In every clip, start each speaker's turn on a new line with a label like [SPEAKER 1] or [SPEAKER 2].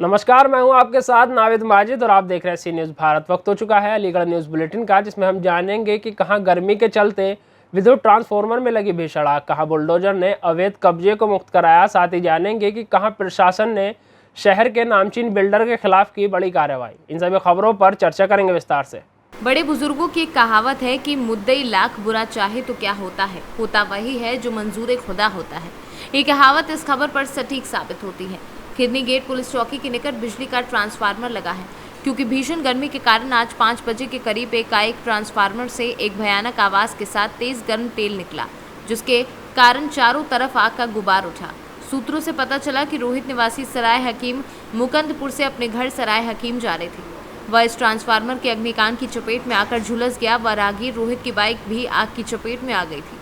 [SPEAKER 1] नमस्कार, मैं हूं आपके साथ नाविद माजिद और आप देख रहे हैं सी न्यूज़ भारत। वक्त हो चुका है अलीगढ़ न्यूज़ बुलेटिन का, जिसमें हम जानेंगे कि कहां गर्मी के चलते विद्युत ट्रांसफार्मर में लगी भीषण आग, कहां बुलडोजर ने अवैध कब्जे को मुक्त कराया। साथ ही जानेंगे कि कहां प्रशासन ने शहर के नामचीन बिल्डर के खिलाफ की बड़ी कार्रवाई। इन सभी खबरों पर चर्चा करेंगे विस्तार से।
[SPEAKER 2] बड़े बुजुर्गों की एक कहावत है कि मुद्दई लाख बुरा चाहे तो क्या होता है, होता वही है जो मंजूर खुदा होता है। ये कहावत इस खबर पर सटीक साबित होती है। खिरनी गेट पुलिस चौकी के निकट बिजली का ट्रांसफार्मर लगा है, क्योंकि भीषण गर्मी के कारण आज 5 बजे के करीब एकाएक ट्रांसफार्मर से एक भयानक आवाज के साथ तेज गर्म तेल निकला, जिसके कारण चारों तरफ आग का गुबार उठा। सूत्रों से पता चला कि रोहित निवासी सराय हकीम मुकंदपुर से अपने घर सराय हकीम जा रहे थे। वह इस ट्रांसफार्मर के अग्निकांड की चपेट में आकर झुलस गया व राहगीर रोहित की बाइक भी आग की चपेट में आ गई थी।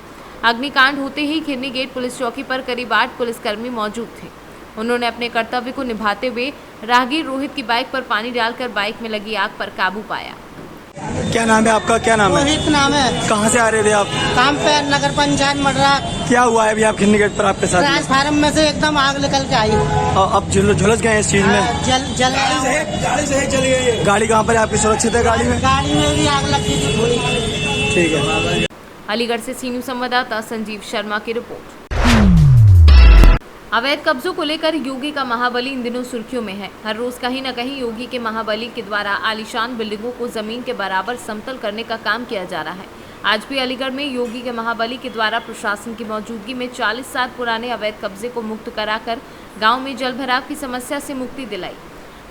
[SPEAKER 2] अग्निकांड होते ही खिरनी गेट पुलिस चौकी पर करीब 8 पुलिसकर्मी मौजूद थे। उन्होंने अपने कर्तव्य को निभाते हुए राहगीर रोहित की बाइक पर पानी डालकर बाइक में लगी आग पर काबू पाया।
[SPEAKER 3] क्या नाम है आपका? क्या नाम है?
[SPEAKER 4] रोहित नाम है।
[SPEAKER 3] कहाँ से आ रहे थे आप?
[SPEAKER 4] काम पे नगर पंचायत मडरा।
[SPEAKER 3] क्या हुआ है अभी आप खिरनी गेट पर आपके साथ?
[SPEAKER 4] ट्रांसफार्मर में से एकदम आग निकल के आई।
[SPEAKER 3] अब झुलस गए इस चीज में?
[SPEAKER 4] जल
[SPEAKER 3] गाड़ी कहाँ पर है आपकी? सुरक्षित है गाड़ी में?
[SPEAKER 4] गाड़ी में भी आग लगी थी थोड़ी।
[SPEAKER 3] ठीक है।
[SPEAKER 2] अलीगढ़ से सी न्यूज़ संवाददाता संजीव शर्मा की रिपोर्ट। अवैध कब्जों को लेकर योगी का महाबली इन दिनों सुर्खियों में है। हर रोज कहीं न कहीं योगी के महाबली के द्वारा आलीशान बिल्डिंगों को जमीन के बराबर समतल करने का काम किया जा रहा है। आज भी अलीगढ़ में योगी के महाबली के द्वारा प्रशासन की मौजूदगी में 40 साल पुराने अवैध कब्जे को मुक्त कराकर गाँव में जल भराव की समस्या से मुक्ति दिलाई।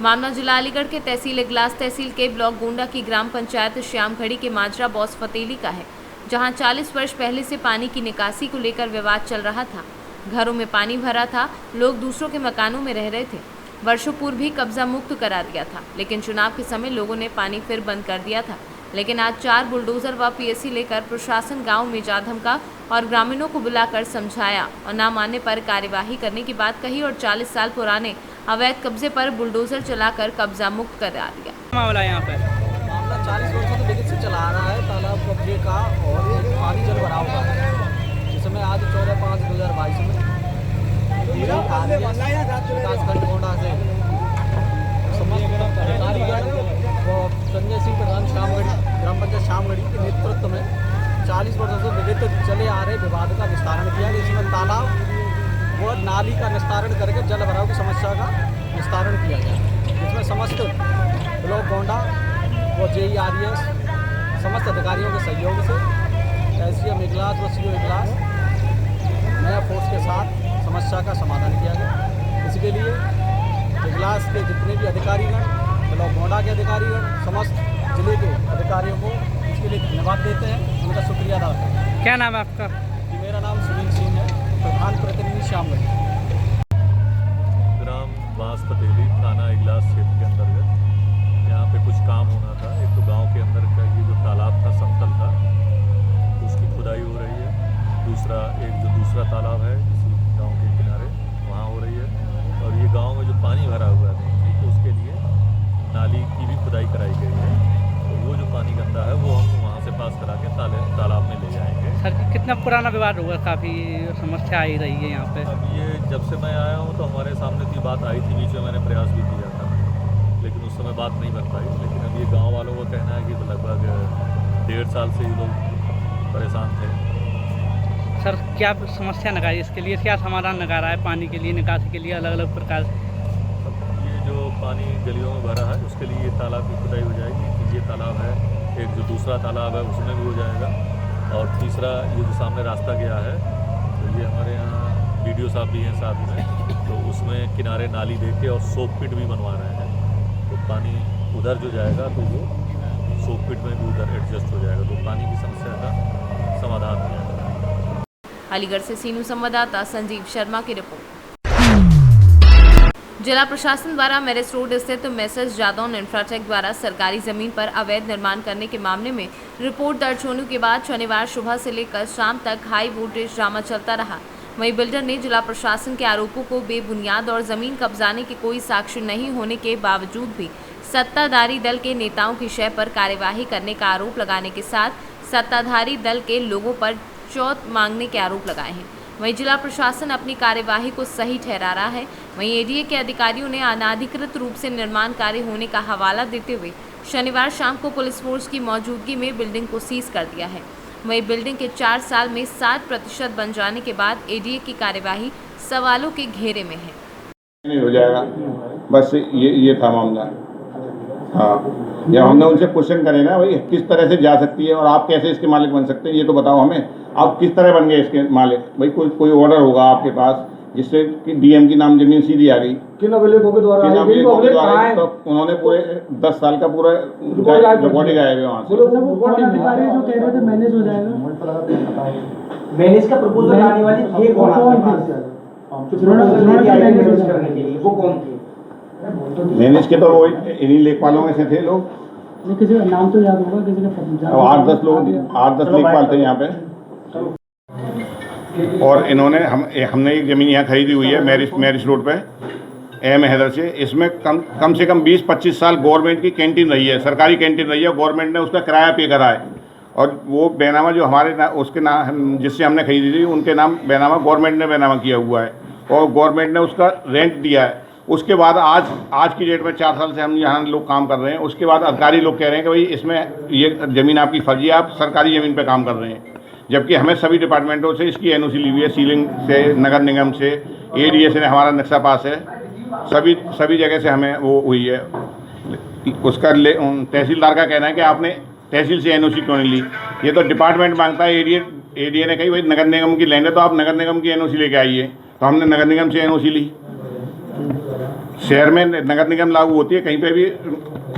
[SPEAKER 2] मामला जिला अलीगढ़ के तहसील इगलास तहसील के ब्लॉक गोंडा की ग्राम पंचायत श्यामखड़ी के माजरा बॉस फतेली का है, जहाँ 40 वर्ष पहले से पानी की निकासी को लेकर विवाद चल रहा था। घरों में पानी भरा था, लोग दूसरों के मकानों में रह रहे थे। वर्षों पूर्व भी कब्जा मुक्त करा दिया था, लेकिन चुनाव के समय लोगों ने पानी फिर बंद कर दिया था। लेकिन आज 4 बुलडोजर व पीएससी लेकर प्रशासन गांव में जा धमका और ग्रामीणों को बुलाकर समझाया और न मानने पर कार्यवाही करने की बात कही और 40 साल पुराने अवैध कब्जे पर बुलडोजर चलाकर कब्जा मुक्त करा दिया।
[SPEAKER 5] मामला यहाँ पे
[SPEAKER 6] मामला 40 वर्षों से लेकर से चला रहा है तालाब कब्जे का और पानी जल भराव का है, जिसमें आज 14/5/2022 में विकासखंड गोंडा से समस्त अधिकारीगण व संजय सिंह प्रधान श्यामगढ़ी ग्राम पंचायत श्यामगढ़ी के नेतृत्व में 40 वर्षों से विघटित चले आ रहे विवाद का निस्तारण किया, जिसमें तालाब व नाली का निस्तारण करके जल भराव की समस्या का निस्तारण किया गया, जिसमें समस्त ब्लॉक गोंडा व JERS समस्त अधिकारियों के सहयोग से SDM इगलास व CO इगलास नया फोर्स के साथ समस्या का समाधान किया गया। इसके लिए इगलास के जितने भी अधिकारीगण, ब्लॉक गोंडा के अधिकारीगण, समस्त जिले के अधिकारियों को इसके लिए धन्यवाद देते हैं, उनका शुक्रिया अदा करते हैं।
[SPEAKER 5] क्या नाम है आपका?
[SPEAKER 6] जी, मेरा नाम सुनील सिंह है, प्रधान प्रतिनिधि श्यामगढ़ी।
[SPEAKER 7] ग्राम बांस फतेली, थाना इगलास क्षेत्र के अंतर्गत यहाँ पे कुछ काम होना था। एक तो गांव के अंदर का ये जो तालाब था समतल था, उसकी खुदाई हो रही है। दूसरा तालाब है इसी गांव के किनारे, वहाँ हो रही है। और ये गांव में जो पानी भरा हुआ है तो उसके लिए नाली की भी खुदाई कराई गई है। तो वो जो पानी गंदा है वो हम वहाँ से पास करा के तालाब में ले जाएंगे।
[SPEAKER 5] सर, कितना पुराना विवाद हुआ? काफ़ी समस्या आई रही है यहाँ पे।
[SPEAKER 7] अब ये जब से मैं आया हूँ तो हमारे सामने की बात आई थी, बीच में मैंने प्रयास भी किया था, लेकिन उस समय बात नहीं बन पाई। लेकिन अब ये गाँव वालों का कहना है कि लगभग 1.5 साल से ये लोग परेशान थे।
[SPEAKER 5] सर, क्या समस्या नगाई? इसके लिए क्या समाधान नगा रहा है? पानी के लिए, निकासी के लिए अलग अलग प्रकार से।
[SPEAKER 7] ये जो पानी गलियों में भरा है उसके लिए ये तालाब की खुदाई हो जाएगी। कि ये तालाब है, एक जो दूसरा तालाब है उसमें भी हो जाएगा, और तीसरा ये जो सामने रास्ता गया है तो ये हमारे यहाँ BDO साहब भी हैं साथ में, तो उसमें किनारे नाली देके और सोप पिट भी बनवा रहे हैं। तो पानी उधर जो जाएगा तो वो सोप पिट में भी उधर एडजस्ट हो जाएगा, तो पानी की समस्या का समाधान हो जाएगा।
[SPEAKER 2] अलीगढ़ से सी न्यूज़ संवाददाता संजीव शर्मा की रिपोर्ट। जिला प्रशासन द्वारा मैरिज रोड स्थित मेसर्स जादौन इंफ्राटेक द्वारा सरकारी जमीन पर अवैध निर्माण करने के मामले में रिपोर्ट दर्ज होने के बाद शनिवार सुबह से लेकर शाम तक हाई वोल्टेज ड्रामा चलता रहा। वहीं बिल्डर ने जिला प्रशासन के आरोपों को बेबुनियाद और जमीन कब्जाने के कोई साक्ष्य नहीं होने के बावजूद भी सत्ताधारी दल के नेताओं की शय पर कार्यवाही करने का आरोप लगाने के साथ सत्ताधारी दल के लोगों पर चौथ मांगने के आरोप लगाए हैं। वहीं जिला प्रशासन अपनी कार्यवाही को सही ठहरा रहा है। वहीं एडीए के अधिकारियों ने अनाधिकृत रूप से निर्माण कार्य होने का हवाला देते हुए शनिवार शाम को पुलिस फोर्स की मौजूदगी में बिल्डिंग को सीज कर दिया है। वहीं बिल्डिंग के 4 साल में 60% बन जाने के बाद एडीए की कार्यवाही सवालों के घेरे में है।
[SPEAKER 8] नहीं हो जाएगा, बस ये था मामला। हाँ, जब हमने उनसे क्वेश्चन करे ना भाई किस तरह से जा सकती है और आप कैसे इसके मालिक बन सकते हैं, ये तो बताओ हमें, आप किस तरह बन गए इसके मालिक। भाई कोई ऑर्डर होगा आपके पास जिससे कि डीएम की नाम जमीन सीधी आ गई,
[SPEAKER 6] किन अभिलेखों के द्वारा
[SPEAKER 8] तो उन्होंने पूरे 10 साल का पूरा रिकॉर्डिंग गायब है वहाँ से।
[SPEAKER 4] जो कह रहे थे मैनेज हो जाएगा, मैनेज का प्रपोजल आने वाली ये कौन वो कौन थे?
[SPEAKER 8] मैनेज के तो वो इन्हीं लेखपालों में से थे लोग।
[SPEAKER 4] किसी का नाम तो याद होगा, किसी का
[SPEAKER 8] 8-10 लोग 8-10 लेखपाल थे यहाँ पे। और इन्होंने हमने एक ज़मीन यहाँ खरीदी हुई है मैरिज रोड पे एम हैदर से। इसमें कम से कम 20-25 साल गवर्नमेंट की कैंटीन रही है, सरकारी कैंटीन रही है। गवर्नमेंट ने उसका किराया पे करा है और वो बैनामा जो हमारे उसके नाम जिससे हमने खरीदी थी उनके नाम बैनामा गवर्नमेंट ने बैनामा किया हुआ है और गवर्नमेंट ने उसका रेंट दिया है। उसके बाद आज की डेट में 4 साल से हम यहाँ लोग काम कर रहे हैं। उसके बाद अधिकारी लोग कह रहे हैं कि भाई इसमें ये ज़मीन आपकी फर्जी है, आप सरकारी ज़मीन पे काम कर रहे हैं, जबकि हमें सभी डिपार्टमेंटों से इसकी एनओसी ली हुई है, सीलिंग से, नगर निगम से, एडीए से हमारा नक्शा पास है, सभी जगह से हमें वो हुई है। उसका तहसीलदार का कहना है कि आपने तहसील से एनओसी क्यों नहीं ली। ये तो डिपार्टमेंट मांगता है, एडीए ने कही भाई नगर निगम की लैंड है तो आप नगर निगम की एनओसी लेके आइए, तो हमने नगर निगम से एनओसी ली। शहर में नगर निगम लागू होती है, कहीं पे भी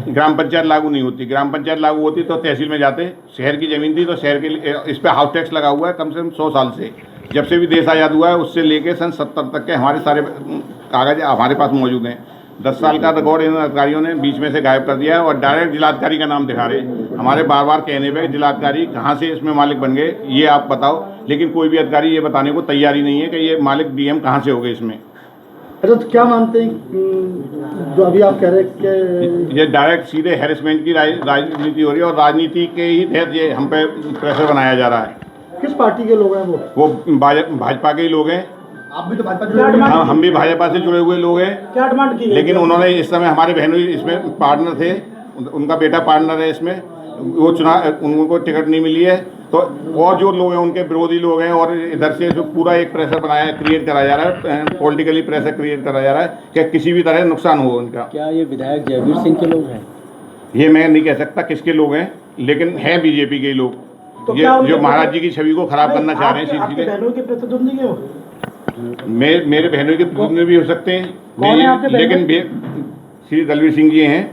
[SPEAKER 8] ग्राम पंचायत लागू नहीं होती। ग्राम पंचायत लागू होती तो तहसील में जाते। शहर की ज़मीन थी तो शहर के इस पे हाउस टैक्स लगा हुआ है कम से कम 100 साल से, जब से भी देश आज़ाद हुआ है उससे लेके सन 70 तक के हमारे सारे कागज हमारे पास मौजूद हैं। 10 साल का रिकॉर्ड इन अधिकारियों ने बीच में से गायब कर दिया है और डायरेक्ट जिलाधिकारी का नाम दिखा रहे हैं। हमारे बार बार कहने पे जिलाधिकारी कहाँ से इसमें मालिक बन गए ये आप बताओ, लेकिन कोई भी अधिकारी ये बताने को तैयारी नहीं है कि ये मालिक डीएम कहाँ से हो गए इसमें।
[SPEAKER 6] अच्छा, तो क्या मानते हैं जो अभी आप कह रहे हैं कि
[SPEAKER 8] ये डायरेक्ट सीधे हैरेसमेंट की राजनीति हो रही है और राजनीति के ही तहत ये हम पे प्रेशर बनाया जा रहा है।
[SPEAKER 6] किस पार्टी के लोग हैं वो
[SPEAKER 8] भाजपा के ही लोग हैं।
[SPEAKER 6] आप भी तो भाजपा जुड़े?
[SPEAKER 8] हम भी भाजपा से जुड़े हुए लोग हैं।
[SPEAKER 6] क्या डिमांड की?
[SPEAKER 8] लेकिन उन्होंने इस समय हमारे बहनोई इसमें पार्टनर थे, उनका बेटा पार्टनर है इसमें, वो उनको टिकट नहीं मिली है। तो और जो लोग हैं उनके विरोधी लोग हैं और इधर से जो पूरा एक प्रेशर क्रिएट करा जा रहा है, पॉलिटिकली प्रेशर क्रिएट करा जा रहा है कि किसी भी तरह नुकसान हो उनका।
[SPEAKER 6] क्या ये विधायक जयवीर सिंह के लोग हैं?
[SPEAKER 8] ये मैं नहीं कह सकता किसके लोग हैं, लेकिन हैं बीजेपी के लोग। तो ये जो महाराज जी की छवि को खराब करना चाह रहे हैं सिलसिले।
[SPEAKER 6] बहनों के प्रतिद्वंदी के हो?
[SPEAKER 8] मेरे बहनों के प्रतिद्वंदी भी हो सकते हैं, लेकिन श्री दलवीर सिंह जी हैं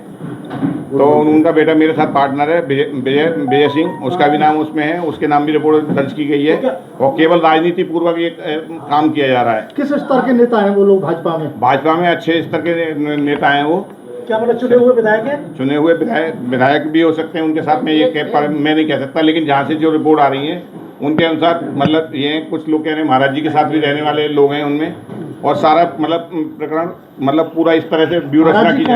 [SPEAKER 8] तो उनका बेटा मेरे साथ पार्टनर है विजय सिंह, उसका भी नाम उसमें है, उसके नाम भी रिपोर्ट दर्ज की गई है और केवल राजनीति पूर्वक एक काम किया जा रहा है।
[SPEAKER 6] किस स्तर के नेता हैं वो लोग भाजपा में?
[SPEAKER 8] भाजपा में अच्छे स्तर के नेता हैं वो।
[SPEAKER 6] क्या मतलब चुने हुए विधायक हैं?
[SPEAKER 8] चुने हुए विधायक भी हो सकते हैं उनके साथ में, ये मैं नहीं कह सकता, लेकिन जहाँ से जो रिपोर्ट आ रही है उनके अनुसार मतलब ये कुछ लोग कह रहे हैं महाराज जी के साथ भी रहने वाले लोग हैं उनमें, और सारा मतलब प्रकरण मतलब पूरा इस तरह से ब्यूरो रचना की जाए।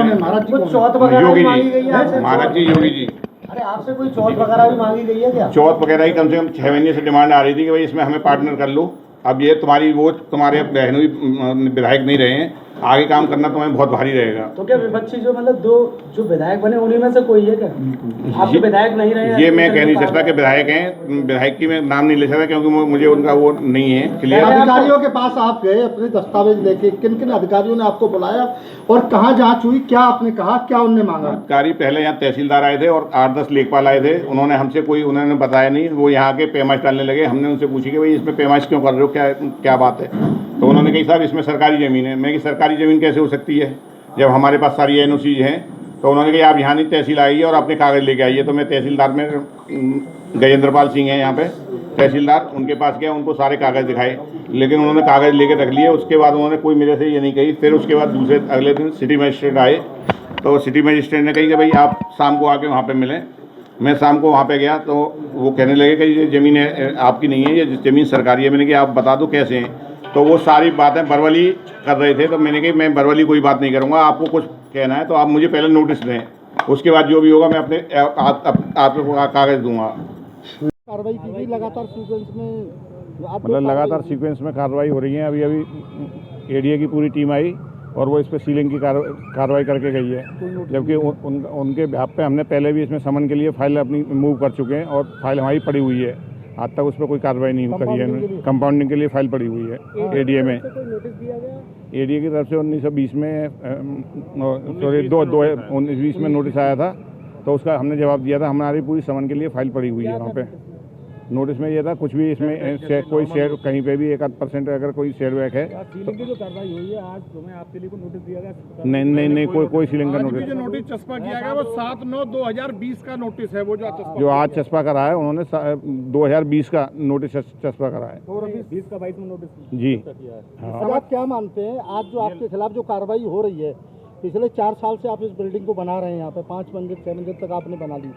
[SPEAKER 8] योगी जी, महाराज जी, योगी जी।
[SPEAKER 6] अरे आपसे कोई चौथ वगैरह भी मांगी गई है क्या?
[SPEAKER 8] चौथ वगैरह ही कम से कम 6 महीने से डिमांड आ रही थी कि भाई इसमें हमें पार्टनर कर लो। अब ये तुम्हारी वो तुम्हारे बहनोई विधायक नहीं रहे हैं, आगे काम करना तुम्हें बहुत भारी रहेगा।
[SPEAKER 6] तो क्या विपक्षी जो मतलब 2 जो विधायक बने उन्हीं में से कोई है क्या? आप विधायक नहीं रहे?
[SPEAKER 8] ये मैं कह नहीं सकता कि विधायक हैं, विधायक की मैं नाम नहीं ले सकता क्योंकि मुझे उनका वो नहीं है क्लियर।
[SPEAKER 6] अधिकारियों के पास आप गए अपने दस्तावेज लेके, किन किन अधिकारियों ने आपको बुलाया और कहाँ जांच हुई, क्या आपने कहा, क्या उन्होंने मांगा?
[SPEAKER 8] अधिकारी पहले यहाँ तहसीलदार आए थे और 8-10 लेखपाल आए थे, उन्होंने हमसे उन्होंने बताया नहीं। वो यहाँ के पेमाइश डालने लगे। हमने उनसे पूछी कि भाई इसमें पेमाइश क्यों कर रहे हो, क्या बात है? तो उन्होंने कही साहब इसमें सरकारी ज़मीन है। मैं कि सरकारी ज़मीन कैसे हो सकती है जब हमारे पास सारी एनओसी हैं? तो उन्होंने कहा आप यहाँ नहीं तहसील आइए और अपने कागज़ लेके आइए। तो मैं तहसीलदार में गजेंद्रपाल सिंह हैं यहाँ पे तहसीलदार, उनके पास गया, उनको सारे कागज़ दिखाए, लेकिन उन्होंने कागज़ लेके रख लिए। उसके बाद उन्होंने कोई मेरे से ये नहीं कही। फिर उसके बाद अगले दिन सिटी मजिस्ट्रेट आए, तो सिटी मजिस्ट्रेट ने कही कि भाई आप शाम को आके वहाँ पर मिलें। मैं शाम को वहाँ पे गया तो वो कहने लगे कि ये ज़मीन है आपकी नहीं है, ये ज़मीन सरकारी है। मैंने कहा आप बता दो कैसे हैं? तो वो सारी बातें बरवली कर रहे थे। तो मैंने कहा मैं बरवली कोई बात नहीं करूँगा, आपको कुछ कहना है तो आप मुझे पहले नोटिस दें, उसके बाद जो भी होगा मैं अपने आपको कागज़ दूंगा।
[SPEAKER 6] कार्रवाई की गई लगातार सीक्वेंस में
[SPEAKER 8] मतलब लगातार सीक्वेंस में कार्रवाई हो रही है। अभी अभी एडीए की पूरी टीम आई और वो इस पर सीलिंग की कार्रवाई करके गई है, जबकि उनके बिहाफ पे हमने पहले भी इसमें समन के लिए फाइल अपनी मूव कर चुके हैं और फाइल हमारी पड़ी हुई है। आज तक उस पर कोई कार्रवाई नहीं करी है। कंपाउंडिंग के लिए फाइल पड़ी हुई है एडीए में। एडीए की तरफ से 1920 में सॉरी 2019 में नोटिस आया था, तो उसका हमने जवाब दिया था। हमारी पूरी समन के लिए फाइल पड़ी हुई है वहाँ पे। नोटिस में ये था कुछ भी इसमें कोई शेयर कहीं पे भी 1% अगर कोई शेयर बैक है तो
[SPEAKER 4] जो कार्रवाई हुई है आज तुम्हें आपके लिए कोई नोटिस दिया गया?
[SPEAKER 8] नहीं कोई सीलिंग का नोटिस।
[SPEAKER 9] जो नोटिस चस्पा किया गया वो 7/9/2020 का नोटिस है, वो
[SPEAKER 8] जो आज चस्पा करा है उन्होंने 2020 का नोटिस चस्पा करा है।
[SPEAKER 4] 20 का 22 में नोटिस
[SPEAKER 8] जी।
[SPEAKER 4] अब आप क्या मानते हैं आज जो आपके खिलाफ जो कार्रवाई हो रही है, पिछले 4 साल से आप इस बिल्डिंग को बना रहे हैं, यहाँ पे 5 मंजिल 6 मंजिल तक आपने बना ली,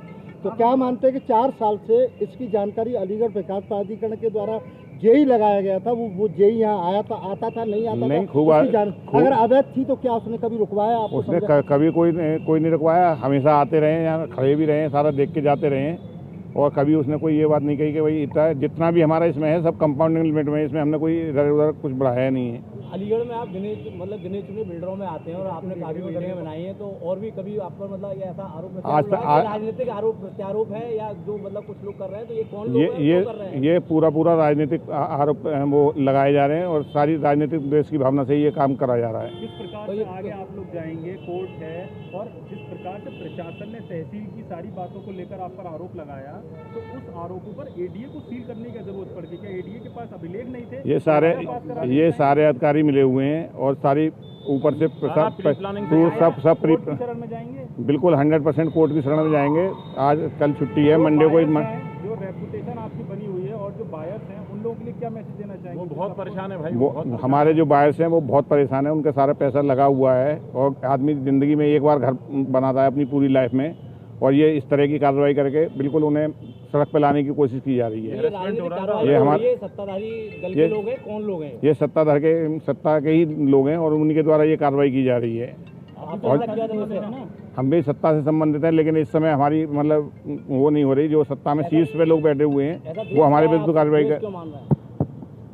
[SPEAKER 4] तो क्या मानते हैं कि 4 साल से इसकी जानकारी अलीगढ़ विकास प्राधिकरण के द्वारा जेई लगाया गया था, वो जेई यहाँ आया था, आता था नहीं आता
[SPEAKER 8] नहीं,
[SPEAKER 4] था? अगर अवैध थी तो क्या उसने कभी रुकवाया आपको?
[SPEAKER 8] उसने कभी कोई नहीं रुकवाया। हमेशा आते रहे, यहाँ खड़े भी रहे, सारा देख के जाते रहे और कभी उसने कोई ये बात नहीं कही कि भाई इतना जितना भी हमारा इसमें है सब कंपाउंडिंग लिमिट में, इसमें हमने कोई इधर उधर कुछ बढ़ाया नहीं है।
[SPEAKER 6] अलीगढ़ में आप गिने चुने बिल्डरों में आते हैं और आपने काफी बिल्डिंगें बनाई हैं, तो और भी कभी आप पर मतलब ये ऐसा आरोप राजनीतिक आरोप प्रत्यारोप है या जो मतलब कुछ लोग कर रहे हैं, तो ये कौन लोग कर रहे हैं?
[SPEAKER 8] ये पूरा राजनीतिक आरोप वो लगाए जा रहे हैं और सारी राजनीतिक देश की भावना से ये काम करा जा रहा है।
[SPEAKER 4] किस प्रकार से आगे आप लोग जाएंगे? कोर्ट है और जिस प्रकार से प्रशासन ने तहसील की सारी बातों को लेकर आप पर आरोप लगाया, तो उस आरोपों पर एडीए को सील करने की जरूरत पड़ गई। क्या एडीए के पास अभिलेख नहीं थे?
[SPEAKER 8] ये सारे अधिकारी मिले हुए हैं और सारी ऊपर से सब प्री
[SPEAKER 4] शरण में जाएंगे।
[SPEAKER 8] बिल्कुल 100% कोर्ट की शरण में जाएंगे। आज कल छुट्टी है, मंडे को।
[SPEAKER 4] जो रेपुटेशन आपकी बनी हुई है और जो बायर्स हैं उन लोगों के लिए क्या मैसेज देना चाहेंगे? वो बहुत परेशान है भाई।
[SPEAKER 8] हमारे जो बायर्स हैं वो बहुत परेशान है, उनका सारा पैसा लगा हुआ है और आदमी ज़िंदगी में एक बार घर बनाता है अपनी पूरी लाइफ में, और ये इस तरह की कार्रवाई करके बिल्कुल उन्हें सड़क पर लाने की कोशिश की जा रही है।
[SPEAKER 6] ये हमारे सत्ताधारी दल के लोग हैं, कौन लोग हैं?
[SPEAKER 8] ये सत्ता के ही लोग हैं और उन्हीं के द्वारा ये कार्रवाई की जा रही है। और हम भी सत्ता से संबंधित हैं, लेकिन इस समय हमारी मतलब वो नहीं हो रही। जो सत्ता में शीर्ष पे लोग बैठे हुए हैं वो हमारे विरुद्ध कार्रवाई कर।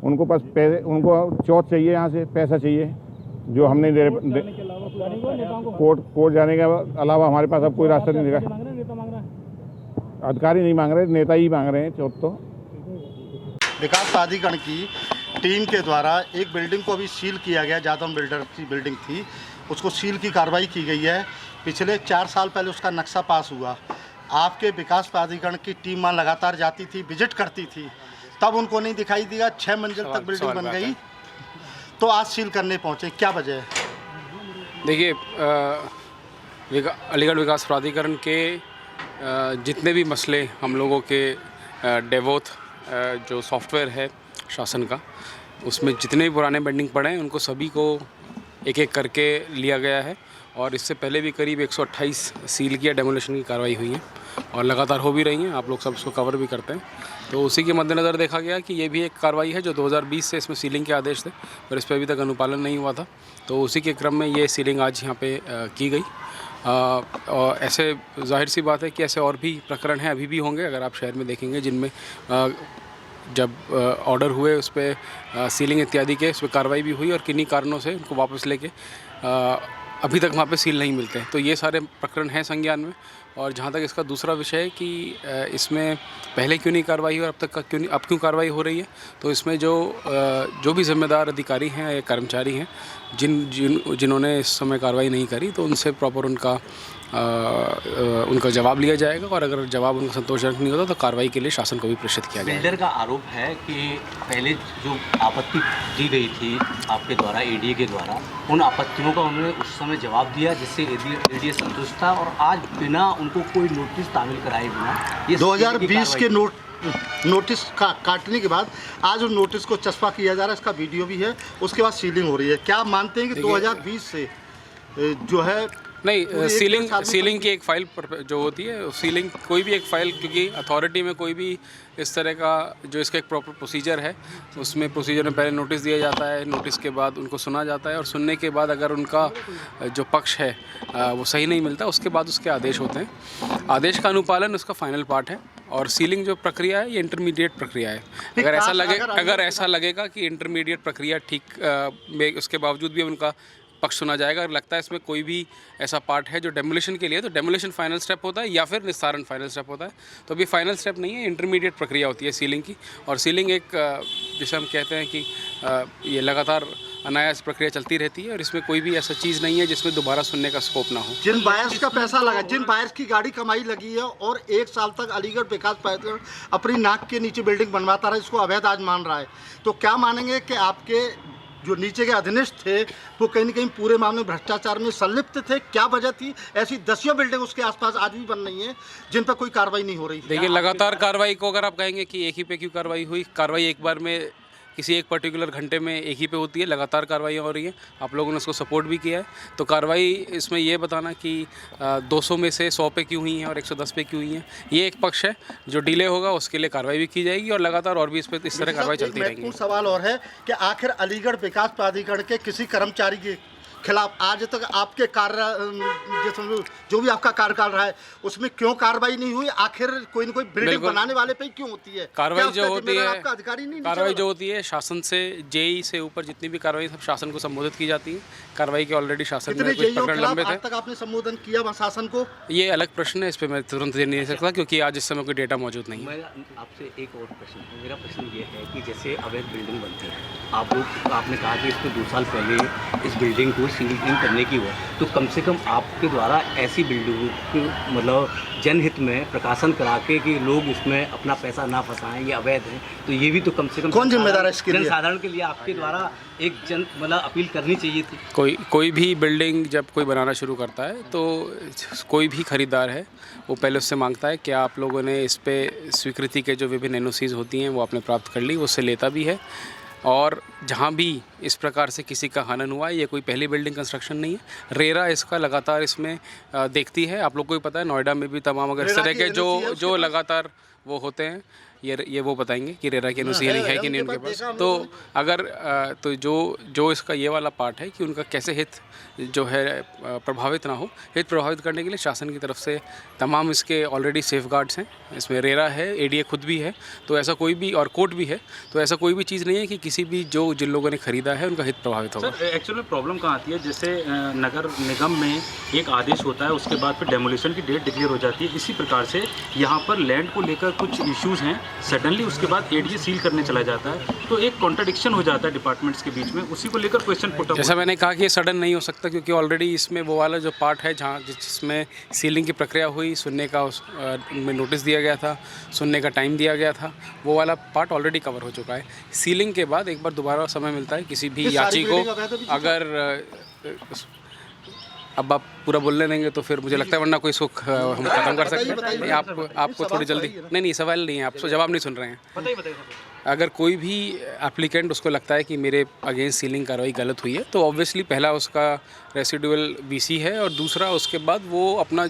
[SPEAKER 8] उनको बस पैसे, उनको चौथ चाहिए, यहाँ से पैसा चाहिए जो हम नहीं दे रहे। कोर्ट जाने के अलावा हमारे पास अब कोई रास्ता नहीं दिखा। अधिकारी नहीं मांग रहे, नेता ही मांग रहे हैं चौथ। तो
[SPEAKER 10] विकास प्राधिकरण की टीम के द्वारा एक बिल्डिंग को अभी सील किया गया, जादव बिल्डर की बिल्डिंग थी, उसको सील की कार्रवाई की गई है। पिछले 4 साल पहले उसका नक्शा पास हुआ। आपके विकास प्राधिकरण की टीम वहाँ लगातार जाती थी, विजिट करती थी, तब उनको नहीं दिखाई दिया। 6 मंजिल तक बिल्डिंग बन गई तो आज सील करने पहुँचे, क्या वजह है?
[SPEAKER 11] देखिए, अलीगढ़ विकास प्राधिकरण के जितने भी मसले हम लोगों के डेवोथ जो सॉफ्टवेयर है शासन का, उसमें जितने भी पुराने बिल्डिंग पड़े हैं उनको सभी को एक एक करके लिया गया है और इससे पहले भी करीब 128 सील किया डेमोलिशन की कार्रवाई हुई है और लगातार हो भी रही हैं। आप लोग सब उसको कवर भी करते हैं, तो उसी के मद्देनज़र देखा गया कि ये भी एक कार्रवाई है जो 2020 से इसमें सीलिंग के आदेश थे पर इस पर अभी तक अनुपालन नहीं हुआ था, तो उसी के क्रम में ये सीलिंग आज यहाँ पे की गई। और ऐसे जाहिर सी बात है कि ऐसे और भी प्रकरण हैं, अभी भी होंगे। अगर आप शहर में देखेंगे जिनमें जब ऑर्डर हुए उस पर सीलिंग इत्यादि के उस पर कार्रवाई भी हुई और किन्हीं कारणों से उनको वापस लेके अभी तक वहाँ पे सील नहीं मिलते, तो ये सारे प्रकरण हैं संज्ञान में। और जहाँ तक इसका दूसरा विषय है कि इसमें पहले क्यों नहीं कार्रवाई हुई और अब क्यों कार्रवाई हो रही है, तो इसमें जो भी जिम्मेदार अधिकारी हैं या कर्मचारी हैं जिन्होंने इस समय कार्रवाई नहीं करी, तो उनसे प्रॉपर उनका जवाब लिया जाएगा और अगर जवाब उनका संतोषजनक नहीं होता तो कार्रवाई के लिए शासन को भी प्रेषित किया जाएगा।
[SPEAKER 12] बिल्डर का आरोप है कि पहले जो आपत्ति दी गई थी आपके द्वारा, एडीए के द्वारा, उन आपत्तियों का उन्होंने उस समय जवाब दिया जिससे एडीए संतुष्ट था और आज बिना उनको कोई नोटिस तामील कराए बिना
[SPEAKER 10] 2020 के नोटिस काटने के बाद आज उन नोटिस को चस्पा किया जा रहा है। इसका वीडियो भी है, उसके बाद सीलिंग हो रही है। क्या मानते हैं कि 2020 से जो है
[SPEAKER 11] नहीं, सीलिंग की एक फ़ाइल जो होती है, सीलिंग कोई भी एक फ़ाइल, क्योंकि अथॉरिटी में कोई भी इस तरह का जो इसका एक प्रॉपर प्रोसीजर है, उसमें प्रोसीजर में पहले नोटिस दिया जाता है, नोटिस के बाद उनको सुना जाता है और सुनने के बाद अगर उनका जो पक्ष है वो सही नहीं मिलता, उसके बाद उसके आदेश होते हैं। आदेश का अनुपालन उसका फाइनल पार्ट है और सीलिंग जो प्रक्रिया है ये इंटरमीडिएट प्रक्रिया है। अगर ऐसा लगेगा कि इंटरमीडिएट प्रक्रिया ठीक में उसके बावजूद भी उनका पक्ष सुना जाएगा, अगर लगता है इसमें कोई भी ऐसा पार्ट है जो डेमोलिशन के लिए, तो डेमोलिशन फाइनल स्टेप होता है या फिर निस्तारण फाइनल स्टेप होता है। तो अभी फाइनल स्टेप नहीं है, इंटरमीडिएट प्रक्रिया होती है सीलिंग की। और सीलिंग एक जिसे हम कहते हैं कि ये लगातार अनायास प्रक्रिया चलती रहती है और इसमें कोई भी ऐसा चीज़ नहीं है जिसमें दोबारा सुनने का स्कोप ना हो।
[SPEAKER 10] जिन बायर्स का पैसा लगा, जिन बायर्स की गाड़ी कमाई लगी है और 1 साल तक अलीगढ़ विकास प्राधिकरण अपनी नाक के नीचे बिल्डिंग बनवाता रहा, इसको अवैध आज मान रहा है, तो क्या मानेंगे कि आपके जो नीचे के अधीनस्थ थे वो कहीं न कहीं पूरे मामले में भ्रष्टाचार में संलिप्त थे? क्या वजह थी? ऐसी दसियों बिल्डिंग उसके आसपास आज भी बन रही हैं जिन पर कोई कार्रवाई नहीं हो रही।
[SPEAKER 11] देखिए, लगातार कार्रवाई को अगर आप कहेंगे कि एक ही पे क्यों कार्रवाई हुई, कार्रवाई एक बार में किसी एक पर्टिकुलर घंटे में एक ही पे होती है, लगातार कार्रवाइयाँ हो रही हैं। आप लोगों ने उसको सपोर्ट भी किया है। तो कार्रवाई इसमें ये बताना कि 200 में से 100 पे क्यों हुई हैं और 110 पे क्यों हुई हैं, ये एक पक्ष है। जो डिले होगा उसके लिए कार्रवाई भी की जाएगी और लगातार और भी इस तरह कार्रवाई चलती रहेगी।
[SPEAKER 10] सवाल और है कि आखिर अलीगढ़ विकास प्राधिकरण के किसी कर्मचारी के खिलाफ आज तक आपके जो भी आपका कार्यकाल रहा है उसमें क्यों कार्रवाई नहीं हुई? आखिर कोई न कोई बिल्डिंग बनाने वाले पे ही क्यों होती है
[SPEAKER 11] कार्रवाई? जो होती है
[SPEAKER 10] आपका अधिकारी नहीं,
[SPEAKER 11] कार्रवाई जो होती है शासन से, जेई से ऊपर जितनी भी कार्रवाई सब शासन को संबोधित की जाती है। कार्रवाई के ऑलरेडी शासन में कुछ प्रकरण लंबित है।
[SPEAKER 10] आज तक आपने संबोधन किया वहाँ शासन को?
[SPEAKER 11] ये अलग प्रश्न है, इस पर मैं तुरंत दे नहीं सकता क्योंकि आज इस समय कोई डेटा मौजूद नहीं है।
[SPEAKER 12] आपसे एक और प्रश्न है, मेरा प्रश्न ये है कि जैसे अवैध बिल्डिंग बनती है, आपने कहा कि इसको 2 साल पहले इस बिल्डिंग को सीलिंग करने की हुआ, तो कम से कम आपके द्वारा ऐसी बिल्डिंगों को मतलब जनहित में प्रकाशन करा के कि लोग इसमें अपना पैसा ना फंसाएं, ये अवैध है, तो ये भी तो कम से कम
[SPEAKER 10] कौन जिम्मेदार है इसके लिए?
[SPEAKER 12] जनसाधारण के लिए आपके द्वारा एक अपील करनी चाहिए थी।
[SPEAKER 11] कोई भी बिल्डिंग जब कोई बनाना शुरू करता है तो कोई भी खरीदार है वो पहले उससे मांगता है कि आप लोगों ने इस पे स्वीकृति के जो विभिन्न NOCs होती हैं वो आपने प्राप्त कर ली, वो उससे लेता भी है। और जहाँ भी इस प्रकार से किसी का हनन हुआ है, ये कोई पहली बिल्डिंग कंस्ट्रक्शन नहीं है। रेरा इसका लगातार इसमें देखती है। आप लोग को भी पता है, नोएडा में भी तमाम अगर इस तरह के जो लगातार वो होते हैं, ये वो बताएंगे कि रेरा की NOC है कि नहीं उनके पास। तो अगर तो जो इसका ये वाला पार्ट है कि उनका कैसे हित जो है प्रभावित ना हो, हित प्रभावित करने के लिए शासन की तरफ से तमाम इसके ऑलरेडी सेफगार्ड्स हैं। इसमें रेरा है, ADA खुद भी है, तो ऐसा कोई भी, और कोर्ट भी है, तो ऐसा कोई भी चीज़ नहीं है कि किसी भी जिन लोगों ने खरीदा है उनका हित प्रभावित होगा।
[SPEAKER 13] सर, एक्चुअली प्रॉब्लम कहाँ आती है, जैसे नगर निगम में एक आदेश होता है, उसके बाद फिर डेमोलिशन की डेट डिक्लेयर हो जाती है। इसी प्रकार से यहाँ पर लैंड को लेकर कुछ इश्यूज़ हैं, सडनली उसके बाद ADA सील करने चला जाता है, तो एक कॉन्ट्रडिक्शन हो जाता है डिपार्टमेंट्स के बीच में। उसी को लेकर क्वेश्चन पुट अप।
[SPEAKER 11] जैसा मैंने कहा कि ये सडन नहीं हो सकता क्योंकि ऑलरेडी इसमें वो वाला जो पार्ट है जहाँ जिसमें सीलिंग की प्रक्रिया हुई, सुनने का में नोटिस दिया गया था, सुनने का टाइम दिया गया था, वो वाला पार्ट ऑलरेडी कवर हो चुका है। सीलिंग के बाद एक बार दोबारा समय मिलता है किसी भी याची को। अगर अब आप पूरा बोलने देंगे तो फिर मुझे लगता है, वरना कोई सुख हम खत्म कर सकते हैं। आपको थोड़ी जल्दी नहीं सवाल नहीं है, आप जवाब नहीं सुन रहे हैं। अगर कोई भी एप्लीकेंट उसको लगता है कि मेरे अगेंस्ट सीलिंग कार्रवाई गलत हुई है, तो ऑब्वियसली पहला उसका रेसिडुअल VC है और दूसरा उसके बाद वो अपना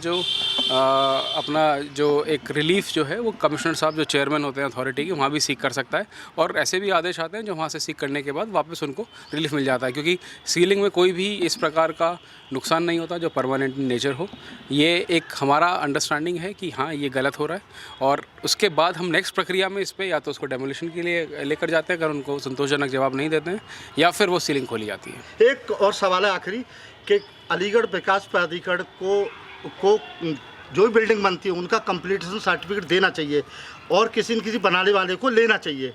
[SPEAKER 11] जो एक रिलीफ जो है वो कमिश्नर साहब जो चेयरमैन होते हैं अथॉरिटी के, वहाँ भी सीख कर सकता है। और ऐसे भी आदेश आते हैं जो वहाँ से सीख करने के बाद वापस उनको रिलीफ मिल जाता है, क्योंकि सीलिंग में कोई भी इस प्रकार का नुकसान नहीं होता जो परमानेंट नेचर हो। ये एक हमारा अंडरस्टैंडिंग है कि हाँ ये गलत हो रहा है, और उसके बाद हम नेक्स्ट प्रक्रिया में इस पर या तो उसको डेमोलिशन के लिए लेकर जाते हैं अगर उनको संतोषजनक जवाब नहीं देते हैं, या फिर वो सीलिंग खोली जाती है।
[SPEAKER 10] एक और सवाल है आखिरी कि अलीगढ़ विकास प्राधिकरण को जो भी बिल्डिंग बनती है उनका कंप्लीटेशन सर्टिफिकेट देना चाहिए और किसी न किसी बनाने वाले को लेना चाहिए।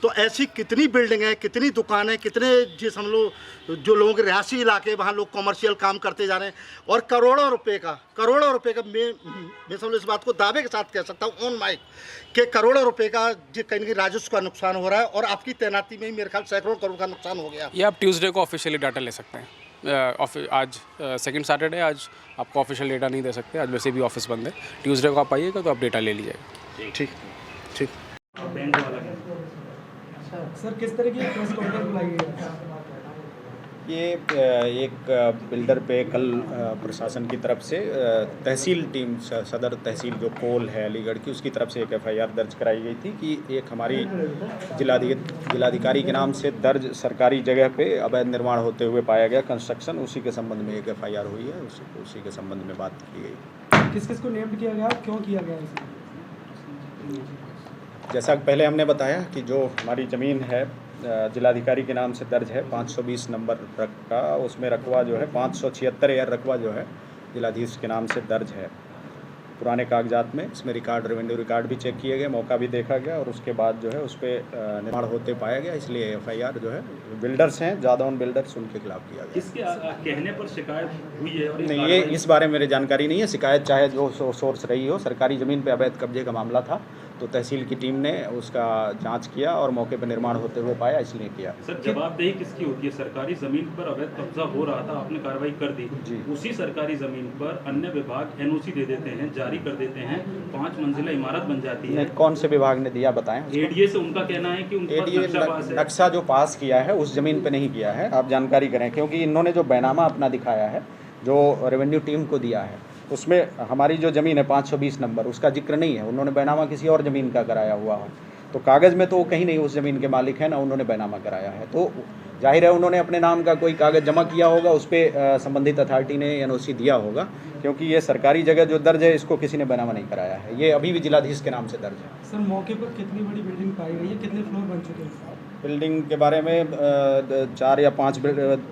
[SPEAKER 10] तो ऐसी कितनी बिल्डिंग है, कितनी दुकानें, कितने जिस हम लोग जो लोगों के रिहायशी इलाके वहाँ लोग कमर्शियल काम करते जा रहे हैं, और करोड़ों रुपए का मैं समझ इस बात को दावे के साथ कह सकता हूँ ऑन माइक कि करोड़ों रुपए का जो कहीं ना कहीं राजस्व का नुकसान हो रहा है, और आपकी तैनाती में ही मेरे ख्याल सैकड़ों करोड़ का नुकसान हो गया।
[SPEAKER 11] ये आप ट्यूसडे को ऑफिशियली डाटा ले सकते हैं। आज सेकंड सैटरडे, आज आपको ऑफिशियल डेटा नहीं दे सकते, आज वैसे भी ऑफिस बंद है। ट्यूसडे को आप आइएगा तो आप डेटा ले लीजिएगा। ठीक।
[SPEAKER 6] सर, किस तरह की प्रेस कॉन्फ्रेंस बुलाई है?
[SPEAKER 14] ये एक बिल्डर पे कल प्रशासन की तरफ से तहसील टीम, सदर तहसील जो कोल है अलीगढ़ की, उसकी तरफ से एक FIR दर्ज कराई गई थी कि एक हमारी जिलाधिकारी के नाम से दर्ज सरकारी जगह पे अवैध निर्माण होते हुए पाया गया कंस्ट्रक्शन, उसी के संबंध में एक FIR हुई है, उसी के संबंध में बात की गई।
[SPEAKER 6] किस किस को नेम्ड किया गया, क्यों किया गया?
[SPEAKER 14] जैसा पहले हमने बताया कि जो हमारी ज़मीन है जिलाधिकारी के नाम से दर्ज है 520 नंबर का, उसमें रकबा जो है 576 एयर रकबा जो है जिलाधीश के नाम से दर्ज है पुराने कागजात में। इसमें रिकॉर्ड, रेवेन्यू रिकॉर्ड भी चेक किए गए, मौका भी देखा गया और उसके बाद जो है उस पर निर्माण होते पाया गया, इसलिए एफआईआर जो है बिल्डर्स हैं जादौन बिल्डर्स उनके खिलाफ किया गया।
[SPEAKER 13] इसके कहने पर शिकायत हुई है? और
[SPEAKER 14] नहीं, ये इस बारे में मेरी जानकारी नहीं है। शिकायत चाहे जो सोर्स रही हो, सरकारी ज़मीन पे अवैध कब्जे का मामला था तो तहसील की टीम ने उसका जांच किया और मौके पर निर्माण होते हुए पाया, इसलिए किया।
[SPEAKER 13] सर, जवाबदेही किसकी होती है? सरकारी ज़मीन पर अवैध कब्जा हो रहा था, आपने कार्रवाई कर दी जी। उसी सरकारी ज़मीन पर अन्य विभाग एनओसी दे देते हैं, जारी कर देते हैं, 5 मंजिला इमारत बन जाती है।
[SPEAKER 14] कौन से विभाग ने दिया बताएं?
[SPEAKER 13] एडीए से उनका कहना है कि उनके पास
[SPEAKER 14] नक्शा जो पास किया है उस ज़मीन पे नहीं किया है, आप जानकारी करें, क्योंकि इन्होंने जो बैनामा अपना दिखाया है जो रेवेन्यू टीम को दिया है उसमें हमारी जो ज़मीन है 520 नंबर उसका जिक्र नहीं है। उन्होंने बैनामा किसी और ज़मीन का कराया हुआ हो तो कागज़ में तो वो कहीं नहीं उस ज़मीन के मालिक है, ना उन्होंने बैनामा कराया है। तो जाहिर है उन्होंने अपने नाम का कोई कागज़ जमा किया होगा, उस पर संबंधित अथॉरिटी ने एनओसी दिया होगा, क्योंकि ये सरकारी जगह जो दर्ज है इसको किसी ने बैनामा नहीं कराया है, ये अभी भी जिलाधीश के नाम से दर्ज है।
[SPEAKER 5] सर, मौके पर कितनी बड़ी बिल्डिंग पाई गई है, कितने फ्लोर बन चुके हैं?
[SPEAKER 14] बिल्डिंग के बारे में 4 या 5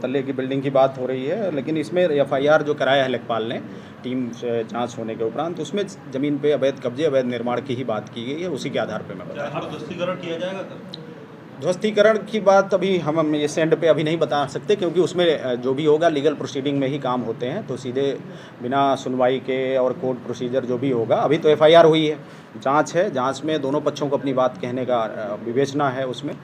[SPEAKER 14] तल्ले की बिल्डिंग की बात हो रही है, लेकिन इसमें एफआईआर जो कराया है लेखपाल ने टीम से जांच होने के उपरांत उसमें ज़मीन पे अवैध कब्जे, अवैध निर्माण की ही बात की गई है, उसी के आधार पे मैं बता रहा हूँ।
[SPEAKER 6] ध्वस्तीकरण किया जाएगा?
[SPEAKER 14] ध्वस्तीकरण की बात अभी हम ये सेंड पे अभी नहीं बता सकते, क्योंकि उसमें जो भी होगा लीगल प्रोसीडिंग में ही काम होते हैं, तो सीधे बिना सुनवाई के और कोर्ट प्रोसीजर जो भी होगा, अभी तो एफआईआर हुई है, जांच है, जांच में दोनों पक्षों को अपनी बात कहने का विवेचना है उसमें,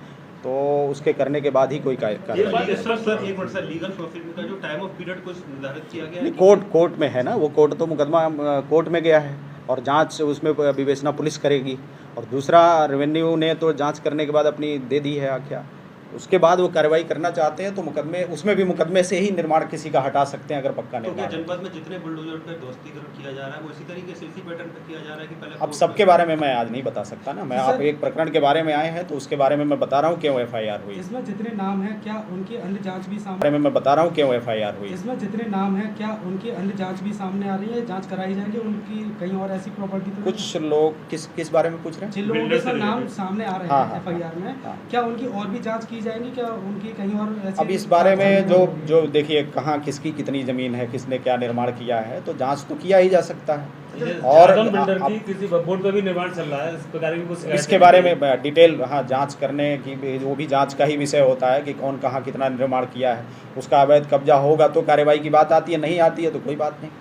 [SPEAKER 14] तो उसके करने के बाद ही कोई कार्रवाई।
[SPEAKER 6] लीगल प्रोसीडिंग का जो टाइम ऑफ पीरियड कुछ निर्धारित किया गया है?
[SPEAKER 14] कोर्ट में है ना, वो कोर्ट तो मुकदमा कोर्ट में गया है और जांच उसमें विवेचना पुलिस करेगी, और दूसरा रेवेन्यू ने तो जांच करने के बाद अपनी दे दी है आख्या, उसके बाद वो कार्रवाई करना चाहते हैं तो मुकदमे उसमें भी मुकदमे से ही निर्माण किसी का हटा सकते हैं अगर पक्का निर्माण।
[SPEAKER 6] तो जनपद में जितने बुलडोजर पे ध्वस्तीकरण किया जा रहा है वो इसी तरीके से इसी पैटर्न पे किया जा रहा है कि पहले?
[SPEAKER 14] अब सबके बारे में मैं आज नहीं बता सकता ना, मैं आप एक प्रकरण के बारे में आए हैं तो उसके बारे में मैं बता रहा हूँ क्यों एफआईआर हुई।
[SPEAKER 5] इसमें जितने नाम है क्या उनकी अन्य जाँच भी सामने?
[SPEAKER 14] बारे में मैं बता रहा हूँ क्यों एफआईआर हुई।
[SPEAKER 5] इसमें जितने नाम है क्या उनकी अन्य जाँच भी सामने आ रही है, जाँच कराई जाएगी उनकी कहीं और ऐसी प्रॉपर्टी?
[SPEAKER 14] कुछ लोग किस बारे में पूछ रहे हैं?
[SPEAKER 5] जिन लोगों के नाम सामने आ रहे हैं एफआईआर में, क्या उनकी और भी जाँच की जाएगी, क्या कहीं और?
[SPEAKER 14] अब इस बारे में जो देखिए कहाँ किसकी कितनी ज़मीन है, किसने क्या निर्माण किया है, तो जांच तो किया ही जा सकता है। और
[SPEAKER 13] बिल्डर की किसी बोर्ड पर भी निर्माण चल रहा है, इस प्रकार की कुछ
[SPEAKER 14] इसके बारे में डिटेल जांच करने की, वो भी जांच का ही विषय होता है कि कौन कहाँ कितना निर्माण किया है, उसका अवैध कब्जा होगा तो कार्रवाई की बात आती है, नहीं आती है तो कोई बात नहीं।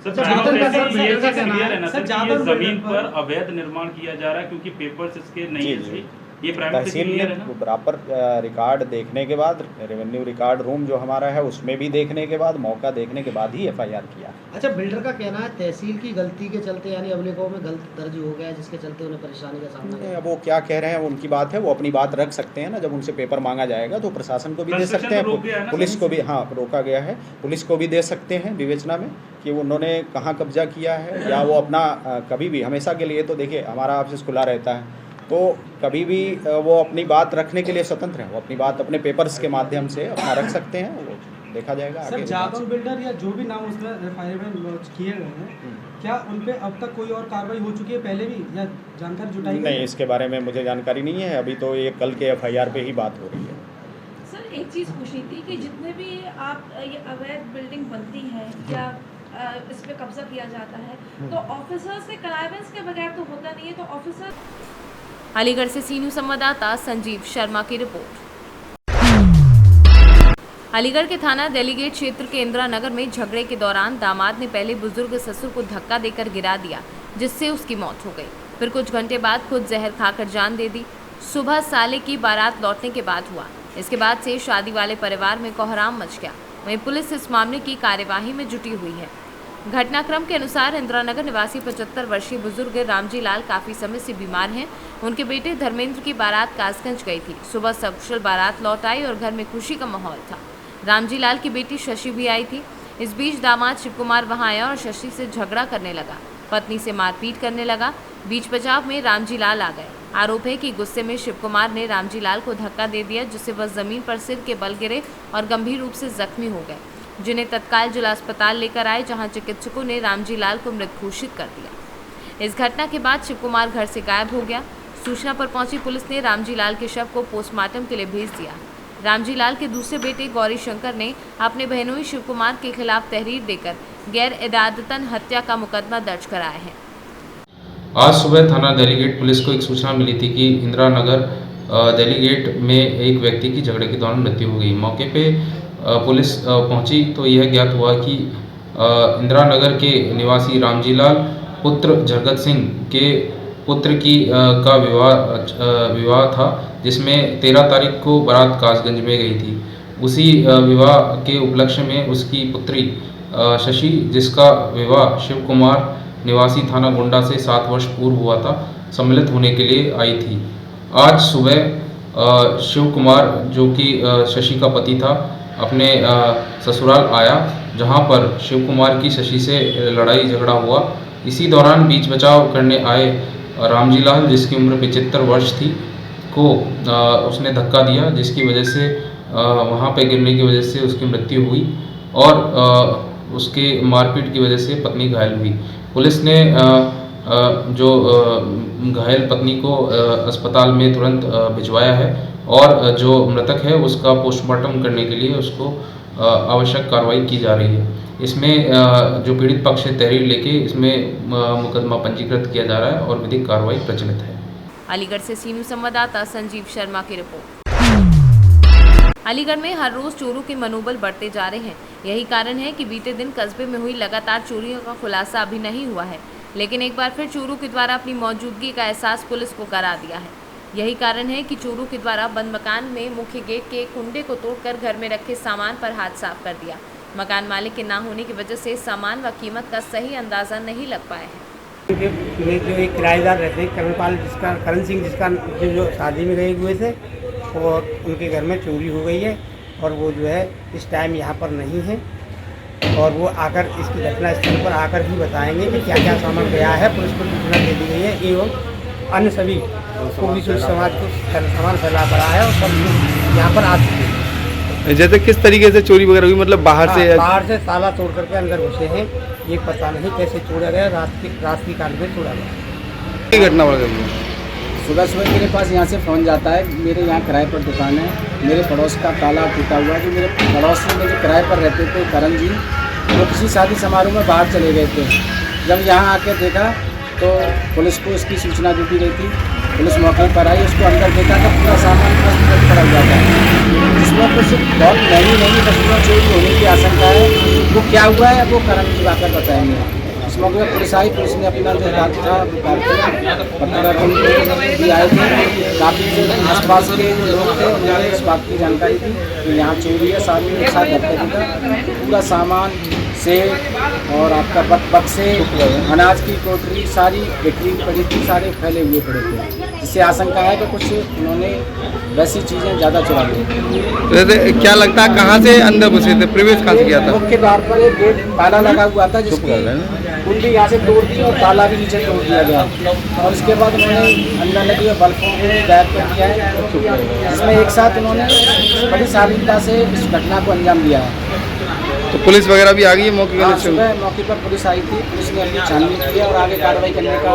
[SPEAKER 13] जमीन पर अवैध निर्माण किया जा रहा है क्योंकि पेपर्स इसके नहीं है, ये
[SPEAKER 14] तहसील ने प्रॉपर रिकॉर्ड देखने के बाद, रेवेन्यू रिकॉर्ड रूम जो हमारा है उसमें भी देखने के बाद, मौका देखने के बाद ही एफआईआर किया।
[SPEAKER 15] अच्छा, बिल्डर का कहना है तहसील की गलती के चलते यानी अभिलेखों में गलत दर्ज हो गया जिसके चलते उन्हें परेशानी का सामना करना।
[SPEAKER 14] अब वो क्या कह रहे हैं उनकी बात है, वो अपनी बात रख सकते हैं ना, जब उनसे पेपर मांगा जाएगा तो प्रशासन को भी दे सकते हैं, पुलिस को भी, हाँ रोका गया है, पुलिस को भी दे सकते हैं विवेचना में कि उन्होंने कहाँ कब्जा किया है, या वो अपना कभी भी हमेशा के लिए, तो देखिए हमारा ऑफिस खुला रहता है तो कभी भी वो अपनी बात रखने के लिए स्वतंत्र है, वो अपनी बात अपने पेपर्स के माध्यम से अपना रख सकते हैं, वो देखा जाएगा।
[SPEAKER 5] सर, जादौन बिल्डर या जो भी नाम उसमें एफआईआर में लॉन्च किए गए हैं, क्या उन पे अब तक कोई और कार्रवाई हो चुकी है पहले भी, या जानकारी जुटाई?
[SPEAKER 14] नहीं, इसके बारे में मुझे जानकारी नहीं है, अभी तो ये कल के एफआईआर पे ही बात हो रही है।
[SPEAKER 16] सर, एक चीज़ पूछनी थी कि जितने भी आप ये अवैध बिल्डिंग बनती है या इस पे कब्जा किया जाता है तो ऑफिसर्स से क्लाइवेंस के बगैर तो होता नहीं है, तो ऑफिसर।
[SPEAKER 2] अलीगढ़ से सीनू संवाददाता संजीव शर्मा की रिपोर्ट। अलीगढ़ के थाना डेलीगेट क्षेत्र के इंदिरा नगर में झगड़े के दौरान दामाद ने पहले बुजुर्ग ससुर को धक्का देकर गिरा दिया, जिससे उसकी मौत हो गई। फिर कुछ घंटे बाद खुद जहर खाकर जान दे दी। सुबह साले की बारात लौटने के बाद हुआ। इसके बाद से शादी वाले परिवार में कोहराम मच गया। वहीं पुलिस इस मामले की कार्यवाही में जुटी हुई है। घटनाक्रम के अनुसार इंदिरा नगर निवासी 75 वर्षीय बुजुर्ग रामजी लाल काफी समय से बीमार हैं। उनके बेटे धर्मेंद्र की बारात कासगंज गई थी। सुबह सकुशल बारात लौट आई और घर में खुशी का माहौल था। रामजी लाल की बेटी शशि भी आई थी। इस बीच दामाद शिव कुमार वहां आया और शशि से झगड़ा करने लगा, पत्नी से मारपीट करने लगा। बीच बचाव में रामजी लाल आ गए। आरोप है कि गुस्से में शिव कुमार ने रामजी लाल को धक्का दे दिया, जिससे वह जमीन पर सिर के बल गिरे और गंभीर रूप से जख्मी हो गए, जिन्हें तत्काल जिला अस्पताल लेकर आए, जहां चिकित्सकों ने रामजी लाल को मृत घोषित कर दिया। इस घटना के बाद शिव कुमार घर से गायब हो गया। सूचना पर पहुंची पुलिस ने रामजी लाल के शव को पोस्टमार्टम के लिए भेज दिया। रामजी लाल के दूसरे बेटे गौरी शंकर ने अपने बहनोई शिव कुमार के खिलाफ तहरीर देकर गैर इरादतन हत्या का मुकदमा दर्ज कराया है।
[SPEAKER 17] आज सुबह थाना दिल्ली गेट पुलिस को एक सूचना मिली थी कि इंदिरा नगर दिल्ली गेट में एक व्यक्ति की झगड़े के दौरान मृत्यु हो गई। मौके पे पुलिस पहुंची तो यह ज्ञात हुआ कि इंदिरा नगर के निवासी रामजी लाल पुत्र जरगत सिंह के पुत्र की का विवाह था, जिसमें 13 तारीख को बारात कासगंज में गई थी। उसी विवाह के उपलक्ष्य में उसकी पुत्री शशि, जिसका विवाह शिव कुमार निवासी थाना गोंडा से 7 वर्ष पूर्व हुआ था, सम्मिलित होने के लिए आई थी। आज सुबह शिव कुमार, जो कि शशि का पति था, अपने ससुराल आया, जहां पर शिव कुमार की शशि से लड़ाई झगड़ा हुआ। इसी दौरान बीच बचाव करने आए रामजी लाल, जिसकी उम्र 75 वर्ष थी, को उसने धक्का दिया, जिसकी वजह से वहाँ पे गिरने की वजह से उसकी मृत्यु हुई और उसके मारपीट की वजह से पत्नी घायल हुई। पुलिस ने जो घायल पत्नी को अस्पताल में तुरंत भिजवाया है और जो मृतक है उसका पोस्टमार्टम करने के लिए उसको आवश्यक कार्रवाई की जा रही है। इसमें जो पीड़ित पक्ष से तहरीर लेके इसमें मुकदमा पंजीकृत किया जा रहा है और विधिक कार्रवाई प्रचलित है।
[SPEAKER 2] अलीगढ़ से सीनू संवाददाता संजीव शर्मा की रिपोर्ट। अलीगढ़ में हर रोज चोरों के मनोबल बढ़ते जा रहे हैं। यही कारण है कि बीते दिन कस्बे में हुई लगातार चोरियों का खुलासा अभी नहीं हुआ है, लेकिन एक बार फिर चोरों के द्वारा अपनी मौजूदगी का एहसास पुलिस को करा दिया है। यही कारण है कि चोरों के द्वारा बंद मकान में मुख्य गेट के कुंडे को तोड़कर घर में रखे सामान पर हाथ साफ कर दिया। मकान मालिक के ना होने की वजह से सामान व कीमत का सही अंदाजा नहीं लग पाया है।
[SPEAKER 18] जो एक किराएदार रहते हैं करण सिंह, जिसका जो शादी में गए हुए थे, और उनके घर में चोरी हो गई है और वो जो है इस टाइम यहाँ पर नहीं है और वो आकर इसकी घटना स्थल पर आकर ही बताएंगे कि क्या क्या सामान गया है। पुलिस को सूचना दे दी गई है एवं अन्य सभी को भी समाज को सामान फैला पड़ा है और सब लोग यहाँ पर आ चुके हैं।
[SPEAKER 19] जैसे किस तरीके से चोरी वगैरह हुई, मतलब बाहर से
[SPEAKER 18] ताला तोड़ करके अंदर घुसे हैं। ये पता नहीं कैसे तोड़ा गया, रात की काल में तोड़ा गया।
[SPEAKER 19] घटना बढ़ गई।
[SPEAKER 6] सुबह मेरे पास यहाँ से फ़ोन जाता है, मेरे यहाँ किराए पर दुकान है, मेरे पड़ोस का ताला टूटा हुआ है। जो मेरे पड़ोस में जो किराए पर रहते थे करण जी, वो किसी शादी समारोह में बाहर चले गए थे। जब यहाँ आके देखा तो पुलिस को इसकी सूचना दे दी गई थी। पुलिस मौके पर आई, उसको अंदर देखा तो पूरा सामान पड़ा हुआ था, जिसमें कुछ बहुत महंगी वस्तुएं चोरी होने की आशंका है। वो क्या हुआ है वो करण जी आकर बताएंगे। इस मौके पर पुलिस आई, पुलिस ने अपना जो कार्य था पत्रकार भी आए थे। काफ़ी जो आसपास के लोग थे उन्होंने इस बात की जानकारी दी कि यहाँ चोरी है। साथ में साथ धक्के का पूरा सामान से और आपका बक्से, अनाज की कोटरी सारी बिक्री पड़ी थी, सारे फैले हुए पड़े थे, जिससे आशंका है कि कुछ उन्होंने वैसी चीज़ें ज़्यादा चुरा ली।
[SPEAKER 19] क्या लगता है कहाँ से अंदर घुसे थे, प्रवेश कहाँ से किया था?
[SPEAKER 6] मुख्य द्वार पर एक गेट ताला लगा हुआ था, जिसकी कुंडी यहाँ से तोड़ दी और ताला भी नीचे तोड़ दिया गया और उसके बाद उन्होंने अंदर लगी हुए बल्बों को गायब कर दिया है, जिसमें एक साथ उन्होंने बड़ी शालीनता से इस घटना को अंजाम दिया है।
[SPEAKER 19] तो पुलिस वगैरह भी आ गई है मौके पर?
[SPEAKER 6] सुबह मौके पर पुलिस आई थी, पुलिस ने अपनी छानबीन की और आगे कार्रवाई करने का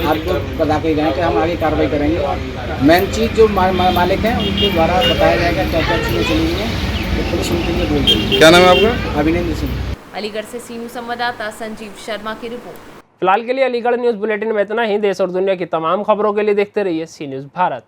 [SPEAKER 6] आपको बता के गए कि हम आगे कार्रवाई करेंगे। मेन चीज़ जो मालिक हैं उनके द्वारा बताया जाएगा क्या क्या चीज़ें चली गई हैं, तो पुलिस उनके लिए बोल रही है।
[SPEAKER 19] क्या नाम है आपका?
[SPEAKER 6] अभिनंदन सिंह।
[SPEAKER 2] अलीगढ़ से सीनू संवाददाता संजीव शर्मा की रिपोर्ट।
[SPEAKER 1] फिलहाल के लिए अलीगढ़ न्यूज़ बुलेटिन में इतना ही। देश और दुनिया की तमाम खबरों के लिए देखते रहिए सी न्यूज़ भारत।